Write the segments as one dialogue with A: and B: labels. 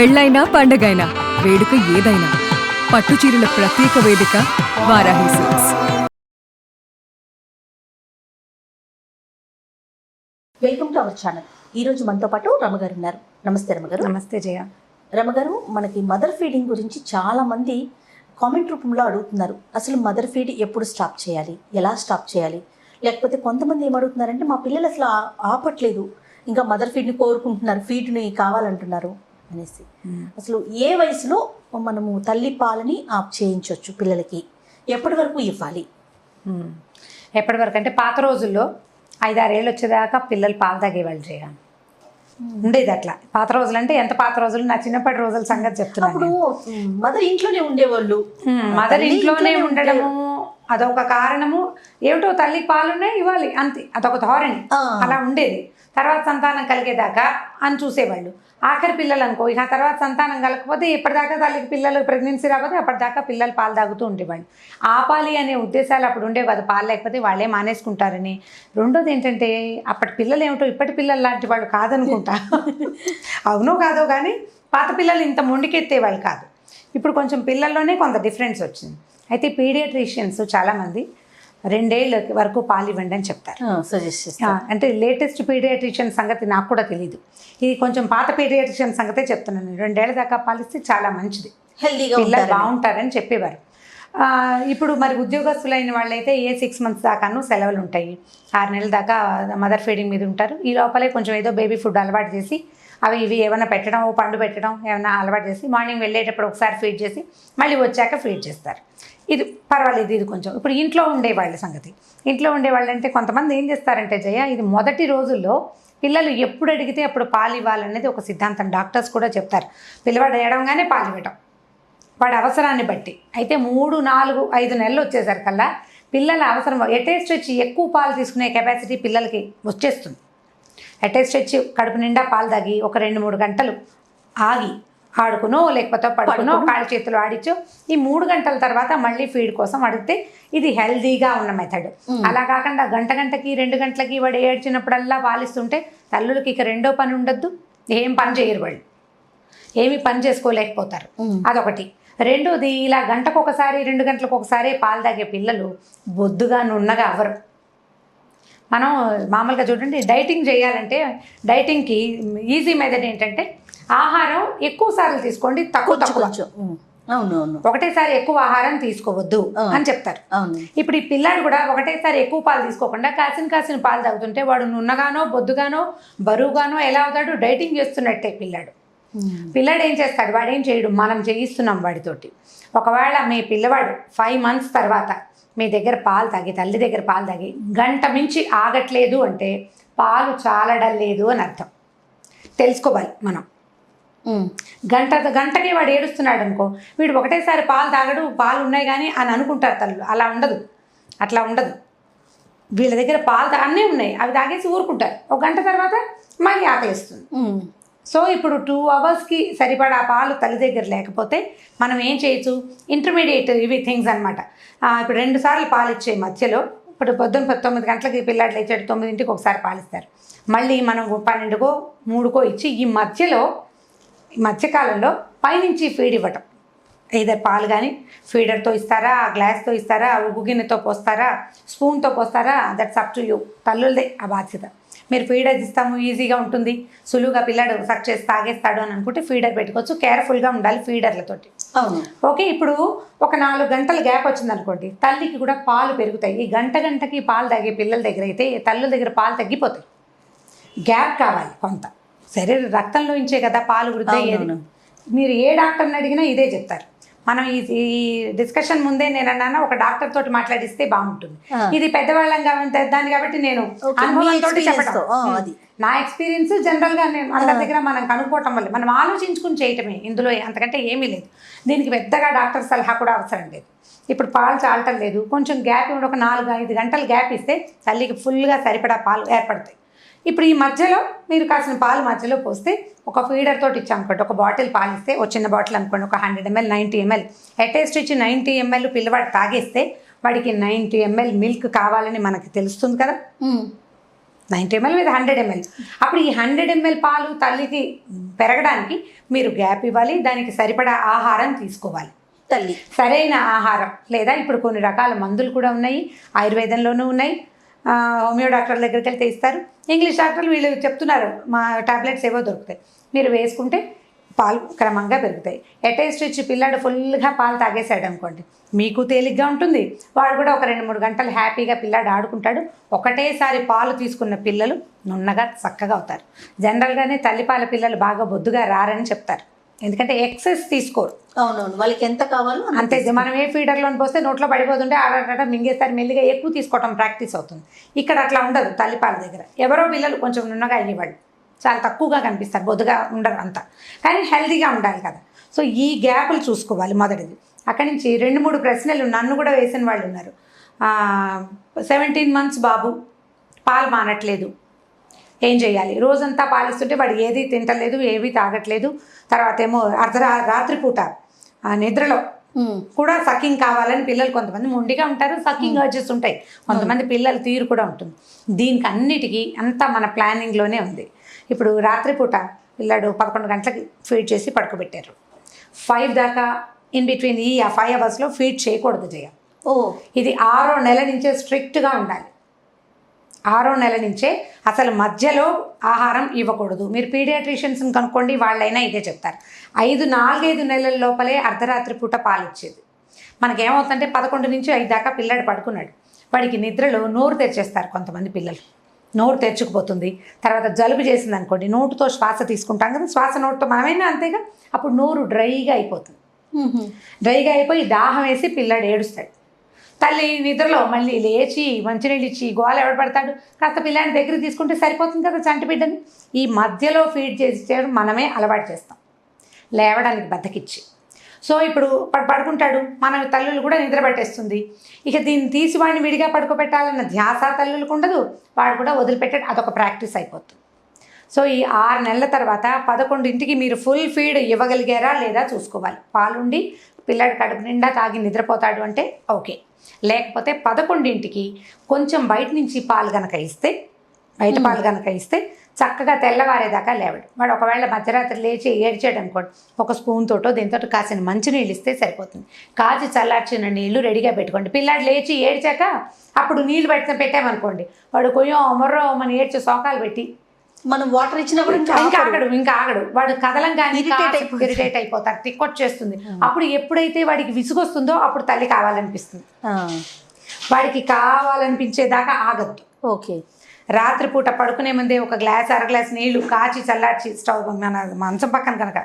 A: పెళ్ళైనా పండగైనా వేడుక ఏదైనా పట్టుచీరల ప్రత్యేక వేదిక Varahi silks.
B: Welcome to our channel. ఈరోజు మనతో పాటు రమగారు ఉన్నారు. నమస్తే రమగారు.
C: నమస్తే జయ.
B: రమగారు, మనకి మదర్ ఫీడింగ్ గురించి చాలా మంది కామెంట్ రూపంలో అడుగుతున్నారు. అసలు మదర్ ఫీడ్ ఎప్పుడు స్టాప్ చేయాలి, ఎలా స్టాప్ చేయాలి, లేకపోతే కొంతమంది ఏమడుగుతున్నారంటే మా పిల్లలు అసలు ఆపట్లేదు, ఇంకా మదర్ ఫీడ్ని కోరుకుంటున్నారు, ఫీడ్ని కావాలంటున్నారు అనేసి. అసలు ఏ వయసులో మనము తల్లి పాలని ఆఫ్ చేయించవచ్చు పిల్లలకి, ఎప్పటి వరకు ఇవ్వాలి?
C: ఎప్పటి వరకు అంటే పాత రోజుల్లో 5-6 ఏళ్ళు వచ్చేదాకా పిల్లలు పాలు తాగేవాళ్ళు చేయాలి ఉండేది. అట్లా పాత రోజులు అంటే ఎంత పాత రోజులు, నా చిన్నప్పటి రోజుల సంగతి చెప్తున్నాను.
B: మదర్ ఇంట్లోనే ఉండేవాళ్ళు.
C: మదర్ ఇంట్లోనే ఉండడము అదొక కారణము. ఏమిటో తల్లికి పాలున్నాయి ఇవ్వాలి అంతే, అదొక ధోరణి అలా ఉండేది. తర్వాత సంతానం కలిగేదాకా అని చూసేవాళ్ళు. ఆఖరి పిల్లలు అనుకో, ఇక తర్వాత సంతానం కలగకపోతే ఎప్పటిదాకా తల్లికి పిల్లలు ప్రెగ్నెన్సీ రాకపోతే అప్పటిదాకా పిల్లలు పాలు తాగుతూ ఉండేవాళ్ళు. ఆపాలి అనే ఉద్దేశాలు అప్పుడు ఉండేవి కదా, పాలు లేకపోతే వాళ్ళే మానేసుకుంటారని. రెండోది ఏంటంటే అప్పటి పిల్లలు ఏమిటో ఇప్పటి పిల్లలు లాంటి వాళ్ళు కాదనుకుంటా. అవునో కాదో కానీ పాత పిల్లలు ఇంత మొండికెత్తేవాళ్ళు కాదు. ఇప్పుడు కొంచెం పిల్లల్లోనే కొంత డిఫరెన్స్ వచ్చింది. అయితే పీడియాట్రిషియన్స్ చాలామంది 2 ఏళ్ళ వరకు పాలు ఇవ్వండి అని చెప్తారు,
B: సజెస్ట్ చేస్తారు.
C: అంటే లేటెస్ట్ పీడియాట్రిషియన్ సంగతి నాకు కూడా తెలియదు, ఇది కొంచెం పాత పీడియాట్రిషియన్ సంగతే చెప్తున్నాను. 2 ఏళ్ళ దాకా పాలిస్తే చాలా మంచిది,
B: హెల్దీగా
C: పిల్లలు బాగుంటారని చెప్పేవారు. ఇప్పుడు మరి ఉద్యోగస్తులైన వాళ్ళైతే 6 months దాకాను సెలవులు ఉంటాయి, 6 నెలల దాకా మదర్ ఫీడింగ్ మీద ఉంటారు. ఈ లోపలే కొంచెం ఏదో బేబీ ఫుడ్ అలవాటు చేసి అవి ఇవి ఏమైనా పెట్టడం, పండు పెట్టడం ఏమైనా అలవాటు చేసి మార్నింగ్ వెళ్ళేటప్పుడు ఒకసారి ఫీడ్ చేసి మళ్ళీ వచ్చాక ఫీడ్ చేస్తారు. ఇది పర్వాలేదు. ఇది కొంచెం ఇప్పుడు ఇంట్లో ఉండేవాళ్ళ సంగతి. ఇంట్లో ఉండేవాళ్ళు అంటే కొంతమంది ఏం చేస్తారంటే జయ, ఇది మొదటి రోజుల్లో పిల్లలు ఎప్పుడు అడిగితే అప్పుడు పాలు ఇవ్వాలనేది ఒక సిద్ధాంతం. డాక్టర్స్ కూడా చెప్తారు, పిల్లవాడు ఏడవగానే పాలు ఇవ్వటం వాడి అవసరాన్ని బట్టి. అయితే 3, 4, 5 నెలలు వచ్చేసరికల్లా పిల్లల అవసరం అటెస్ట్ వచ్చి ఎక్కువ పాలు తీసుకునే కెపాసిటీ పిల్లలకి వచ్చేస్తుంది. అటెస్ట్ వచ్చి కడుపు నిండా పాలు తాగి ఒక 2-3 గంటలు ఆగి ఆడుకునో లేకపోతే పడుకునో కాళ్ళ చేతులు ఆడిచ్చో ఈ 3 గంటల తర్వాత మళ్ళీ ఫీడ్ కోసం అడిగితే ఇది హెల్దీగా ఉన్న మెథడ్. అలా కాకుండా గంటకి 2 గంటలకి వాడు ఏడ్చినప్పుడల్లా పాలిస్తుంటే తల్లులకి ఇక రెండో పని ఉండద్దు, ఏం పని చేయరు, వాళ్ళు ఏమి పని చేసుకోలేకపోతారు. అదొకటి. రెండోది, ఇలా గంటకు ఒకసారి 2 గంటలకు ఒకసారి పాలు తాగే పిల్లలు బొద్దుగా నున్నగా అవ్వరు. మనం మామూలుగా చూడండి, డైటింగ్ చేయాలంటే డైటింగ్కి ఈజీ మెథడ్ ఏంటంటే ఆహారం ఎక్కువ సార్లు తీసుకోండి, తక్కువ.
B: అవునవును,
C: ఒకటేసారి ఎక్కువ ఆహారం తీసుకోవద్దు అని చెప్తారు. ఇప్పుడు ఈ పిల్లాడు కూడా ఒకటేసారి ఎక్కువ పాలు తీసుకోకుండా కాసిన పాలు తాగుతుంటే వాడు నున్నగానో బొద్దుగానో బరువుగానో ఎలా అవుతాడు? డైటింగ్ చేస్తున్నట్టే పిల్లాడు ఏం చేస్తాడు? వాడేం చేయడు, మనం చేయిస్తున్నాం వాడితోటి. ఒకవేళ మీ పిల్లవాడు 5 months తర్వాత మీ దగ్గర పాలు తాగి, తల్లి దగ్గర పాలు తాగి గంట మించి ఆగట్లేదు అంటే పాలు చాలడం లేదు అని అర్థం. తెలుసుకోవాలి మనం. గంటకి వాడు ఏడుస్తున్నాడు అనుకో, వీడు ఒకటేసారి పాలు తాగడు, పాలు ఉన్నాయి కానీ అని అనుకుంటారు తల్లు. అలా ఉండదు, అట్లా ఉండదు. వీళ్ళ దగ్గర పాలు అన్నీ ఉన్నాయి, అవి తాగేసి ఊరుకుంటారు. 1 గంట తర్వాత మళ్ళీ ఆకలిస్తుంది. సో ఇప్పుడు 2 hours సరిపడా పాలు తల్లి దగ్గర లేకపోతే మనం ఏం చేయొచ్చు? ఇంటర్మీడియట్ ఇవి థింగ్స్ అనమాట. ఇప్పుడు 2 సార్లు పాలు ఇచ్చే మధ్యలో, ఇప్పుడు పొద్దున్న 9 గంటలకి పిల్లాడు లేచాడు, 9ంటికి ఒకసారి పాలిస్తారు. మళ్ళీ మనం 12కో 3కో ఇచ్చి ఈ మధ్యకాలంలో పైనుంచి ఫీడ్ ఇవ్వటం. ఏదైనా పాలు కానీ ఫీడర్తో ఇస్తారా, గ్లాస్తో ఇస్తారా, ఉగ్గు గిన్నెతో పోస్తారా, స్పూన్తో పోస్తారా, దట్స్ అప్ టు యూ. తల్లులదే ఆ బాధ్యత. మీరు ఫీడర్ ఇస్తాము, ఈజీగా ఉంటుంది, సులువుగా పిల్లాడు సక్ చేసి తాగేస్తాడు అని అనుకుంటే ఫీడర్ పెట్టుకోవచ్చు. కేర్ఫుల్గా ఉండాలి ఫీడర్లతోటి. ఓకే. ఇప్పుడు ఒక 4 గంటల గ్యాప్ వచ్చింది అనుకోండి, తల్లికి కూడా పాలు పెరుగుతాయి. ఈ గంటకి పాలు తాగే పిల్లల దగ్గర అయితే తల్లుల దగ్గర పాలు తగ్గిపోతాయి. గ్యాప్ కావాలి కొంత. శరీర రక్తంలో నుంచే కదా పాలు వృద్ధి అయ్యేది. మీరు ఏ డాక్టర్ని అడిగినా ఇదే చెప్తారు. మనం ఈ డిస్కషన్ ముందే నేను అన్నాను, ఒక డాక్టర్ తోటి మాట్లాడిస్తే బాగుంటుంది. ఇది పెద్దవాళ్ళం దాన్ని కాబట్టి నేను అనుభవంతో చెప్పడం, నా ఎక్స్పీరియన్స్ జనరల్గా నేను అందరి దగ్గర మనం కనుక్కోవటం వల్ల మనం ఆలోచించుకుని చేయటమే, ఇందులో అంతకంటే ఏమీ లేదు. దీనికి పెద్దగా డాక్టర్ సలహా కూడా అవసరం లేదు. ఇప్పుడు పాలు చాలటం లేదు, కొంచెం గ్యాప్ ఇవ్వండి, ఒక 4-5 గంటలు గ్యాప్ ఇస్తే తల్లికి ఫుల్గా సరిపడా పాలు ఏర్పడతాయి. ఇప్పుడు ఈ మధ్యలో మీరు కాసిన పాలు మధ్యలో పోస్తే ఒక ఫీడర్ తోటి ఇచ్చామనుకోండి, ఒక బాటిల్ పాలు ఇస్తే, ఒక చిన్న బాటిల్ అనుకోండి, ఒక 100 ml 90 ml అటెస్ట్ ఇచ్చి 90 ml పిల్లవాడు తాగేస్తే వాడికి 90 ml మిల్క్ కావాలని మనకి తెలుస్తుంది కదా. 90 ml with 100 ml. అప్పుడు ఈ 100 ml పాలు తల్లికి పెరగడానికి మీరు గ్యాప్ ఇవ్వాలి, దానికి సరిపడా ఆహారం తీసుకోవాలి.
B: తల్లి
C: సరైన ఆహారం లేదా ఇప్పుడు కొన్ని రకాల మందులు కూడా ఉన్నాయి, ఆయుర్వేదంలోనూ ఉన్నాయి, హోమియో డాక్టర్ల దగ్గరికి వెళ్తే ఇస్తారు, ఇంగ్లీష్ డాక్టర్లు వీళ్ళు చెప్తున్నారు మా టాబ్లెట్స్ ఏవో దొరుకుతాయి, మీరు వేసుకుంటే పాలు క్రమంగా పెరుగుతాయి. అటేస్ట్ ఇచ్చి పిల్లాడు ఫుల్గా పాలు తాగేసాడు అనుకోండి, మీకు తేలిగ్గా ఉంటుంది, వాడు కూడా ఒక 2-3 గంటలు హ్యాపీగా పిల్లాడు ఆడుకుంటాడు. ఒకటేసారి పాలు తీసుకున్న పిల్లలు నున్నగా చక్కగా అవుతారు. జనరల్గానే తల్లిపాల పిల్లలు బాగా బొద్దుగా రారని చెప్తారు, ఎందుకంటే ఎక్సెస్ తీసుకోరు.
B: అవునవును, వాళ్ళకి ఎంత కావాలో
C: అంతే. మనం ఏ ఫీడర్లోని పోస్తే నోట్లో పడిపోతుంటే ఆడ మింగేస్తారు, మెల్లిగా ఎక్కువ తీసుకోవటం ప్రాక్టీస్ అవుతుంది. ఇక్కడ అట్లా ఉండదు తల్లిపాల దగ్గర. ఎవరో పిల్లలు కొంచెం నున్నగా అయ్యేవాళ్ళు చాలా తక్కువగా కనిపిస్తారు, బొద్దుగా ఉండరు అంతా, కానీ హెల్తీగా ఉండాలి కదా. సో ఈ గ్యాపులు చూసుకోవాలి మొదటిది. అక్కడి నుంచి 2-3 ప్రశ్నలు నన్ను కూడా వేసిన వాళ్ళు ఉన్నారు. 17 months బాబు పాలు మానట్లేదు, ఏం చేయాలి? రోజంతా పాలిస్తుంటే వాడు ఏది తింటలేదు, ఏవి తాగట్లేదు. తర్వాత ఏమో రాత్రిపూట నిద్రలో కూడా సకింగ్ కావాలని పిల్లలు కొంతమంది మొండిగా ఉంటారు, సకింగ్ అర్జెస్ ఉంటాయి, కొంతమంది పిల్లల తీరు కూడా ఉంటుంది. దీనికి అన్నిటికీ అంతా మన ప్లానింగ్లోనే ఉంది. ఇప్పుడు రాత్రిపూట పిల్లాడు 11 గంటలకి ఫీడ్ చేసి పడుకోబెట్టారు, 5 దాకా ఇన్ బిట్వీన్ ఈ 5 hours ఫీడ్ చేయకూడదు జయ. ఇది 6వ నెల నుంచే స్ట్రిక్ట్గా ఉండాలి. 6వ నెల నుంచే అసలు మధ్యలో ఆహారం ఇవ్వకూడదు. మీరు పీడియాట్రిషియన్స్ని కనుక్కోండి, వాళ్ళైనా ఇదే చెప్తారు. 4-5 నెలల లోపలే అర్ధరాత్రి పూట పాలు ఇచ్చేది. మనకేమవుతుందంటే 11 నుంచి 5 దాకా పిల్లాడు పడుకున్నాడు, వాడికి నిద్రలో నోరు తెరిచేస్తారు కొంతమంది పిల్లలు, నోరు తెరుచుకుపోతుంది. తర్వాత జలుబు చేసింది అనుకోండి, నోటుతో శ్వాస తీసుకుంటాం కదా, శ్వాస నోటుతో మనమైనా అంతేగా, అప్పుడు నోరు డ్రైగా అయిపోతుంది. డ్రైగా అయిపోయి దాహం వేసి పిల్లాడు ఏడుస్తాడు. తల్లి నిద్రలో మళ్ళీ లేచి మంచినీళ్ళు ఇచ్చి గోల ఎవడు పడతాడు, కాస్త పిల్లాడిని దగ్గర తీసుకుంటే సరిపోతుంది కదా చంటి బిడ్డని. ఈ మధ్యలో ఫీడ్ చేసి మనమే అలవాటు చేస్తాం, లేవడానికి బద్దకిచ్చి. సో ఇప్పుడు పడుకుంటాడు, మన తల్లులు కూడా నిద్ర పట్టేస్తుంది. ఇక దీన్ని తీసి వాడిని విడిగా పడుకోబెట్టాలన్న ధ్యాస తల్లులకు ఉండదు, వాడు కూడా వదిలిపెట్టాడు, అదొక ప్రాక్టీస్ అయిపోతుంది. సో ఈ 6 నెలల తర్వాత 11ంటికి మీరు ఫుల్ ఫీడ్ ఇవ్వగలిగారా లేదా చూసుకోవాలి. పాలుండి పిల్లాడు కడుపు నిండా తాగి నిద్రపోతాడు అంటే ఓకే, లేకపోతే 11ంటికి కొంచెం బయట నుంచి పాలు కనుక ఇస్తే, బయట పాలు కనుక ఇస్తే చక్కగా తెల్లవారేదాకా లేవడు. వాడు ఒకవేళ మధ్యరాత్రి లేచి ఏడ్చాడు అనుకోండి, ఒక స్పూన్ తోటో దీంతో కాసిన మంచినీళ్ళు ఇస్తే సరిపోతుంది. కాచి చల్లార్చిన నీళ్లు రెడీగా పెట్టుకోండి. పిల్లాడు లేచి ఏడ్చాక అప్పుడు నీళ్లు పెట్టామనుకోండి, వాడు కొయ్యో మొర్రో మన ఏడ్చే శోకాలు పెట్టి
B: మనం వాటర్ ఇచ్చినా కూడా
C: ఇంకా ఆగడు, వాడు కదలంగానే ఇరిటేట్ అయిపోతారు, తిక్కొచ్చేస్తుంది. అప్పుడు ఎప్పుడైతే వాడికి విసుగొస్తుందో అప్పుడు తల్లి కావాలనిపిస్తుంది, వాడికి కావాలనిపించేదాకా ఆగద్దు.
B: ఓకే,
C: రాత్రిపూట పడుకునే ముందే ఒక అర గ్లాస్ నీళ్లు కాచి చల్లార్చి స్టవ్ మన మంచం పక్కన కనుక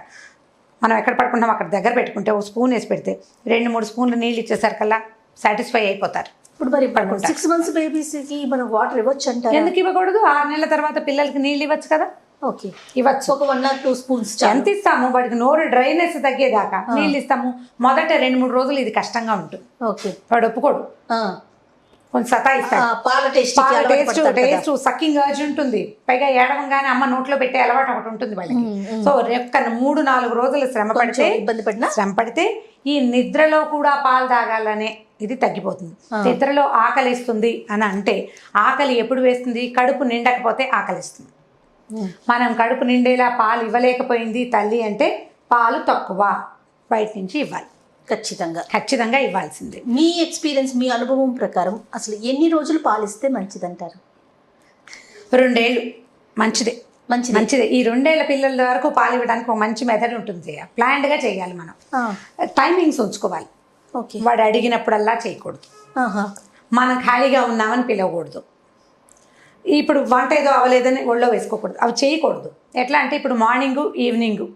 C: మనం ఎక్కడ పడుకుంటాం అక్కడ దగ్గర పెట్టుకుంటే ఒక స్పూన్ వేసి పెడితే 2-3 స్పూన్లు నీళ్ళు ఇచ్చేసరికల్లా సాటిస్ఫై అయిపోతారు.
B: ఇప్పుడు మరి 6 months బేబీస్కి మనం వాటర్ ఇవ్వచ్చు అంటారు?
C: ఎందుకు ఇవ్వకూడదు? 6 నెలల తర్వాత పిల్లలకి నీళ్ళు ఇవ్వచ్చు కదా.
B: ఓకే,
C: ఇవ్వచ్చు.
B: ఒక 1 or 2 spoons
C: ఎంత ఇస్తాము? వాడికి నోరు డ్రైనెస్ తగ్గేదాకా నీళ్ళు ఇస్తాము. మొదట 2-3 రోజులు ఇది కష్టంగా ఉంటుంది.
B: ఓకే,
C: వాడు ఒప్పుకోడు, కొంచెం సతాయిస్తాడు.
B: పాల
C: టేస్ట్ సక్కింగ్ అర్జ్ ఉంటుంది, పైగా ఏడవంగానే అమ్మ నోట్లో పెట్టే అలవాటు ఒకటి ఉంటుంది వాళ్ళకి. సో 3-4 రోజులు శ్రమ పడితే ఈ నిద్రలో కూడా పాలు తాగాలనే ఇది తగ్గిపోతుంది. నిద్రలో ఆకలిస్తుంది అని అంటే, ఆకలి ఎప్పుడు వేస్తుంది? కడుపు నిండకపోతే ఆకలిస్తుంది. మనం కడుపు నిండేలా పాలు ఇవ్వలేకపోయింది తల్లి అంటే పాలు తక్కువ, బయట నుంచి ఇవ్వాలి. ఖచ్చితంగా ఇవ్వాల్సిందే.
B: మీ ఎక్స్పీరియన్స్, మీ అనుభవం ప్రకారం అసలు ఎన్ని రోజులు పాలిస్తే మంచిదంటారు?
C: 2 ఏళ్ళు మంచిదే. ఈ 2 ఏళ్ల పిల్లల వరకు పాలు ఇవ్వడానికి ఒక మంచి మెథడ్ ఉంటుంది. ప్లాన్డ్గా చేయాలి. మనం టైమింగ్స్ ఉంచుకోవాలి.
B: ఓకే,
C: వాడు అడిగినప్పుడల్లా చేయకూడదు, మనం ఖాళీగా ఉన్నామని పిలవకూడదు. ఇప్పుడు వంట ఏదో అవ్వలేదని ఒళ్ళో వేసుకోకూడదు, అవి చేయకూడదు. ఎట్లా అంటే ఇప్పుడు మార్నింగు ఈవినింగు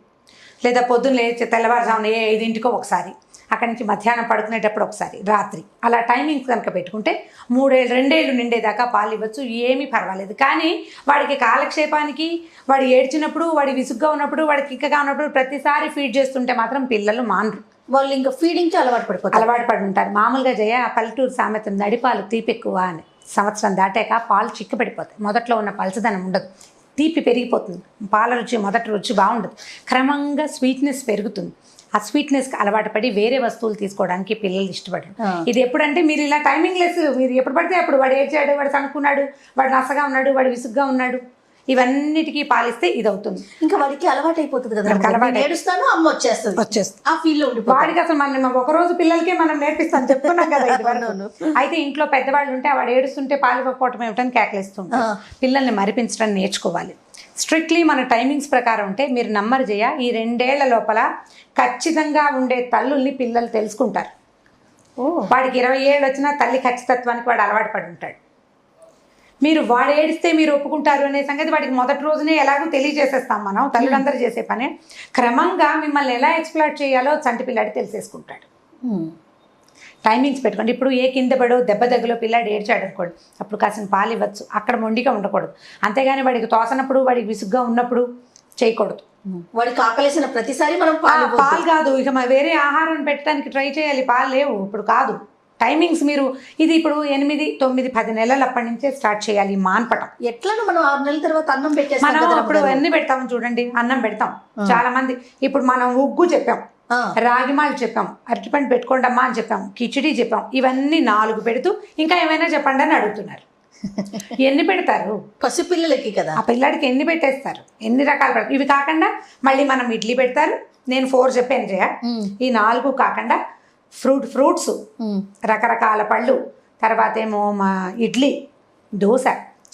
C: లేదా పొద్దున్న లేచి తెల్లవారుజామున 5ంటికో ఒకసారి, అక్కడి నుంచి మధ్యాహ్నం పడుకునేటప్పుడు ఒకసారి, రాత్రి, అలా టైమింగ్స్ కనుక పెట్టుకుంటే 2 ఏళ్ళు నిండేదాకా పాలు ఇవ్వచ్చు, ఏమీ పర్వాలేదు. కానీ వాడికి కాలక్షేపానికి, వాడు ఏడ్చినప్పుడు, వాడి విసుగ్గా ఉన్నప్పుడు, వాడికి కిక్కగా ఉన్నప్పుడు ప్రతిసారి ఫీడ్ చేస్తుంటే మాత్రం పిల్లలు మానరు,
B: వాళ్ళు ఇంకా ఫీడింగ్కి అలవాటు పడి ఉంటారు.
C: మామూలుగా జయ పల్లెటూరు సామెత నడిపాలు తీపెక్కువ అని. సంవత్సరం దాటాక పాలు చిక్కబడిపోతాయి, మొదట్లో ఉన్న పలచదనం ఉండదు. తీపి పెరిగిపోతుంది, పాల రుచి మొదటి రుచి బాగుండదు, క్రమంగా స్వీట్నెస్ పెరుగుతుంది. ఆ స్వీట్నెస్కి అలవాటు పడి వేరే వస్తువులు తీసుకోవడానికి పిల్లలు ఇష్టపడరు. ఇది ఎప్పుడంటే మీరు ఇలా టైమింగ్ లెస్, మీరు ఎప్పుడు పడితే అప్పుడు వాడు ఏడ్చాడు, వాడు సనుకున్నాడు, వాడు నసగా ఉన్నాడు, వాడు విసుగ్గా ఉన్నాడు, ఇవన్నిటికీ పాలిస్తే ఇది అవుతుంది.
B: ఇంకా వాడికి అలవాటు అయిపోతుంది కదా, ఏడుస్తాను అమ్మ వచ్చేస్తుంది ఆ ఫీల్ లో ఉండిపోతుంది.
C: వాడికి అసలు మనం ఒకరోజు పిల్లలకే మనం నేర్పిస్తాం చెప్తున్నాం కదా ఇది వరకు. అయితే ఇంట్లో పెద్దవాళ్ళు ఉంటే వాడు ఏడుస్తుంటే పాలు ఇవ్వకపోవటం ఏమిటని కేకలేస్తుంటాం. పిల్లల్ని మరిపించడం నేర్చుకోవాలి. స్ట్రిక్ట్లీ మన టైమింగ్స్ ప్రకారం ఉంటే మీరు నమ్మరు చేయ, ఈ 2 ఏళ్ల లోపల ఖచ్చితంగా ఉండే తల్లుల్ని పిల్లలు తెలుసుకుంటారు. వాడికి 20 ఏళ్ళు వచ్చినా తల్లి ఖచ్చితత్వానికి వాడు అలవాటు పడి ఉంటాడు. మీరు వాడు ఏడిస్తే మీరు ఒప్పుకుంటారు అనే సంగతి వాడికి మొదటి రోజునే ఎలాగో తెలియజేసేస్తాం మనం, తల్లులందరూ చేసే పనే. క్రమంగా మిమ్మల్ని ఎలా ఎక్స్ప్లాయిట్ చేయాలో చంటి పిల్లాడి తెలిసేసుకుంటాడు. టైమింగ్స్ పెట్టుకోండి. ఇప్పుడు ఏ కింద పడో దెబ్బ దగ్గలో పిల్లాడు ఏడ్చాడు అనుకోండి, అప్పుడు కాసిన పాలు ఇవ్వచ్చు, అక్కడ మొండిగా ఉండకూడదు. అంతేగాని వాడికి తోసనప్పుడు, వాడికి విసుగ్గా ఉన్నప్పుడు చేయకూడదు.
B: వాడికి ఆకలేసిన ప్రతిసారి మనం
C: పాలు కాదు, ఇక వేరే ఆహారం పెట్టడానికి ట్రై చేయాలి. పాలు లేవు ఇప్పుడు కాదు. టైమింగ్స్ మీరు ఇది ఇప్పుడు 8, 9, 10 నెలలు అప్పటి నుంచే స్టార్ట్ చేయాలి మాన్పటం.
B: ఎట్లా మనం 6 నెలల తర్వాత అన్నం పెట్టేస్తాం.
C: మనం ఇప్పుడు ఎన్ని పెడతాం చూడండి, అన్నం పెడతాం. చాలా మంది ఇప్పుడు మనం ఉగ్గు చెప్పాం, రాగిమాలు చెప్పాం, అరటిపండు పెట్టుకోండి అమ్మా అని చెప్పాం, కిచిడి చెప్పాం, ఇవన్నీ 4 పెడుతూ ఇంకా ఏమైనా చెప్పండి అని అడుగుతున్నారు. ఎన్ని పెడతారు?
B: పసిపిల్లలకి కదా,
C: ఆ పిల్లాడికి ఎన్ని పెట్టేస్తారు, ఎన్ని రకాలు పెడతారు. ఇవి కాకుండా మళ్ళీ మనం ఇడ్లీ పెడతారు, నేను 4 చెప్పాను జయ. ఈ 4 కాకుండా ఫ్రూట్స్, రకరకాల పళ్ళు, తర్వాత ఏమో మా ఇడ్లీ, దోశ,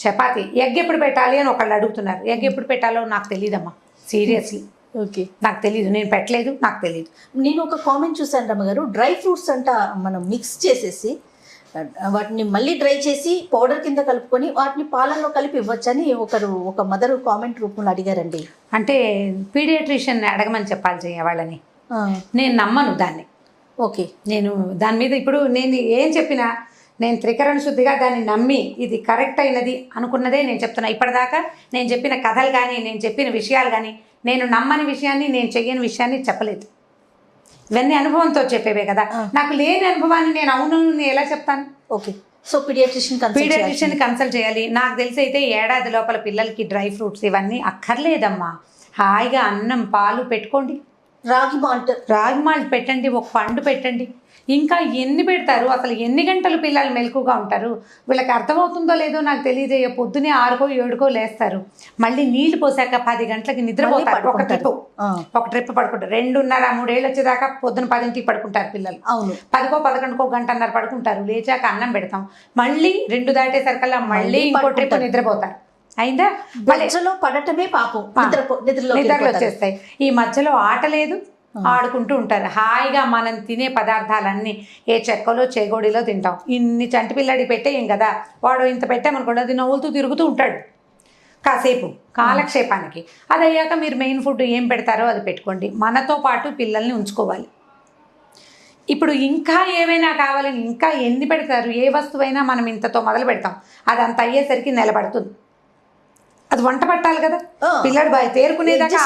C: చపాతీ. ఎగ్ ఎప్పుడు పెట్టాలి అని ఒకళ్ళు అడుగుతున్నారు. ఎగ్ ఎప్పుడు పెట్టాలో నాకు తెలియదమ్మా, సీరియస్లీ
B: ఓకే
C: నాకు తెలియదు, నేను పెట్టలేదు, నాకు తెలియదు.
B: నేను ఒక కామెంట్ చూసాను రమ్మగారు, డ్రై ఫ్రూట్స్ అంట మనం మిక్స్ చేసేసి వాటిని మళ్ళీ డ్రై చేసి పౌడర్ కింద కలుపుకొని వాటిని పాలల్లో కలిపి ఇవ్వచ్చని ఒక మదర్ కామెంట్ రూపంలో అడిగారండి.
C: అంటే పీడియాట్రిషియన్ అడగమని చెప్పాలి చెయ్య వాళ్ళని. నేను నమ్మను దాన్ని.
B: ఓకే,
C: నేను దాని మీద ఇప్పుడు నేను ఏం చెప్పినా నేను త్రికరణ శుద్ధిగా దాన్ని నమ్మి ఇది కరెక్ట్ అయినది అనుకున్నదే నేను చెప్తున్నా. ఇప్పటిదాకా నేను చెప్పిన కథలు కానీ, నేను చెప్పిన విషయాలు కానీ, నేను నమ్మని విషయాన్ని, నేను చెయ్యని విషయాన్ని చెప్పలేదు. ఇవన్నీ అనుభవంతో చెప్పేవే కదా. నాకు లేని అనుభవాన్ని నేను అవును ఎలా చెప్తాను?
B: ఓకే, సో పీడియాట్రిషియన్
C: కన్సల్ట్ చేయాలి. నాకు తెలిసి అయితే ఏడాది లోపల పిల్లలకి డ్రై ఫ్రూట్స్ ఇవన్నీ అక్కర్లేదమ్మా. హాయిగా అన్నం పాలు పెట్టుకోండి, రాగి మాల్ట్ పెట్టండి, ఒక పండు పెట్టండి. ఇంకా ఎన్ని పెడతారు? అసలు ఎన్ని గంటలు పిల్లలు మెలకుగా ఉంటారు? వీళ్ళకి అర్థమవుతుందో లేదో నాకు తెలియదు. పొద్దునే 6కో 7కో లేస్తారు, మళ్ళీ నీళ్లు పోసాక 10 గంటలకి నిద్రపోతారు. ఒక ట్రిప్ పడుకుంటారు. 2:30, 3 ఏళ్ళు వచ్చేదాకా పొద్దున 10ంటికి పడుకుంటారు పిల్లలు.
B: అవును,
C: 10కో 11కో గంటన్నర పడుకుంటారు. లేచాక అన్నం పెడతాం, మళ్ళీ 2 దాటేసరికల్లా మళ్ళీ ఇంకో ట్రిప్ నిద్రపోతారు. అయిందా?
B: మధ్యలో పడటమే పాపం,
C: నిద్రలు వచ్చేస్తాయి. ఈ మధ్యలో ఆట లేదు, ఆడుకుంటూ ఉంటారు హాయిగా. మనం తినే పదార్థాలన్నీ ఏ చెక్కలో చేగోడిలో తింటాం. ఇన్ని చంటి పిల్లడికి పెట్టేయం కదా, వాడు ఇంత పెట్టామనుకోండి అది నవ్వులుతూ తిరుగుతూ ఉంటాడు కాసేపు కాలక్షేపానికి. అది అయ్యాక మీరు మెయిన్ ఫుడ్ ఏం పెడతారో అది పెట్టుకోండి. మనతో పాటు పిల్లల్ని ఉంచుకోవాలి. ఇప్పుడు ఇంకా ఏమైనా కావాలని ఇంకా ఎన్ని పెడతారు? ఏ వస్తువైనా మనం ఇంతతో మొదలు పెడతాం, అది అంత అయ్యేసరికి నిలబడుతుంది. అది వంట పట్టాలి కదా, పిల్లడు బాగా తేరుకునేదాకా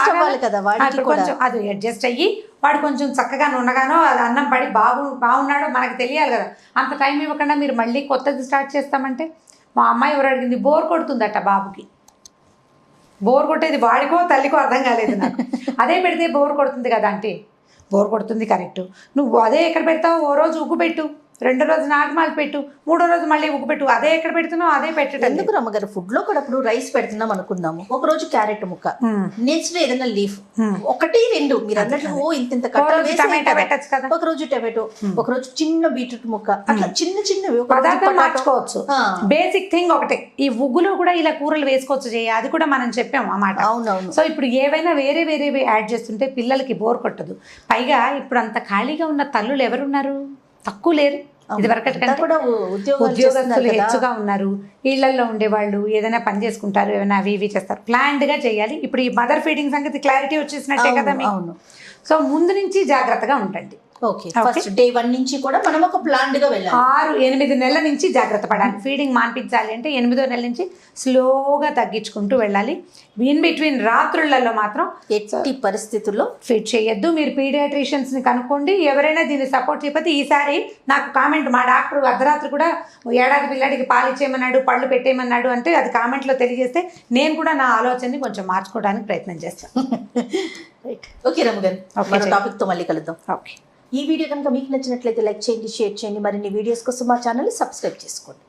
C: కొంచెం అది అడ్జస్ట్ అయ్యి వాడు కొంచెం చక్కగా నున్నగానో అది అన్నం పడి బాగున్నాడో మనకు తెలియాలి కదా. అంత టైం ఇవ్వకుండా మీరు మళ్ళీ కొత్తది స్టార్ట్ చేస్తామంటే, మా అమ్మాయి ఎవరు అడిగింది, బోర్ కొడుతుందట బాబుకి. బోర్ కొట్టేది వాడికో తల్లికో అర్థం కాలేదు నాకు. అదే పెడితే బోర్ కొడుతుంది కదా అంటే, బోర్ కొడుతుంది కరెక్ట్. నువ్వు అదే ఎక్కడ పెడతావు? ఓ రోజు ఉగ్గు పెట్టు, 2వ రోజు నాగమాలు పెట్టు, 3వ రోజు మళ్ళీ ఉగ్గు పెట్టు. అదే ఎక్కడ పెడుతున్నావు అదే పెట్టడం.
B: ఎందుకు రమ్మగారు, ఫుడ్ లో కూడా ఇప్పుడు రైస్ పెడుతున్నాం అనుకుందాము, ఒక రోజు క్యారెట్ ముక్క, నెక్స్ట్ డే ఏదైనా లీఫ్, 1, 2 మీరు అన్నట్లు ఇంత
C: పెట్టచ్చు కదా.
B: ఒక రోజు టమాటో, ఒక రోజు చిన్న బీట్రూట్ ముక్క, అట్లా చిన్నవి
C: పదార్థాలు మార్చుకోవచ్చు. బేసిక్ థింగ్ ఒకటే. ఈ ఉగ్గులో కూడా ఇలా కూరలు వేసుకోవచ్చు చేయ, అది కూడా మనం చెప్పాము అన్నమాట.
B: అవునవును.
C: సో ఇప్పుడు ఏవైనా వేరేవి యాడ్ చేస్తుంటే పిల్లలకి బోర్ కొట్టదు. పైగా ఇప్పుడు అంత ఖాళీగా ఉన్న తల్లులు ఎవరున్నారు? తక్కువ లేరు. ఇది వరకటికంటే ఉద్యోగస్తులు హెచ్చుగా ఉన్నారు. ఇళ్లలో ఉండేవాళ్ళు ఏదైనా పని చేసుకుంటారు, ఏమైనా అవి చేస్తారు. ప్లాన్డ్గా చేయాలి. ఇప్పుడు ఈ మదర్ ఫీడింగ్ సంగతి క్లారిటీ వచ్చేసినట్టే కదా మీకు. సో ముందు నుంచి జాగ్రత్తగా ఉండండి.
B: ఓకే ఫస్ట్ డే 1 నుంచి కూడా మనం ఒక ప్లాన్డ్ గా వెళ్ళాలి.
C: 6-8 నెలల నుంచి జాగ్రత్త పడాలి. ఫీడింగ్ మాన్పించాలి అంటే 8వ నెల నుంచి స్లోగా తగ్గించుకుంటూ వెళ్ళాలి. ఇన్ బిట్వీన్ రాత్రులలో మాత్రం
B: ఎట్టి పరిస్థితుల్లో
C: ఫీడ్ చేయొద్దు. మీరు పీడియాట్రిషియన్స్ని కనుక్కోండి. ఎవరైనా దీన్ని సపోర్ట్ చేయకపోతే ఈసారి నాకు కామెంట్, మా డాక్టర్ అర్ధరాత్రి కూడా ఏడాది పిల్లాడికి పాలు ఇచ్చేయమన్నాడు, పళ్ళు పెట్టేయమన్నాడు అంటే అది కామెంట్లో తెలియజేస్తే నేను కూడా నా ఆలోచనని కొంచెం మార్చుకోవడానికి ప్రయత్నం చేస్తాను.
B: ఓకే రమ్య గారు, మరో టాపిక్ తో మళ్ళీ కలుద్దాం.
C: ఓకే.
B: ఈ వీడియో కనుక మీకు నచ్చినట్లయితే లైక్ చేయండి, షేర్ చేయండి. మరిన్ని వీడియోస్ కోసం మా ఛానల్ సబ్స్క్రైబ్ చేసుకోండి.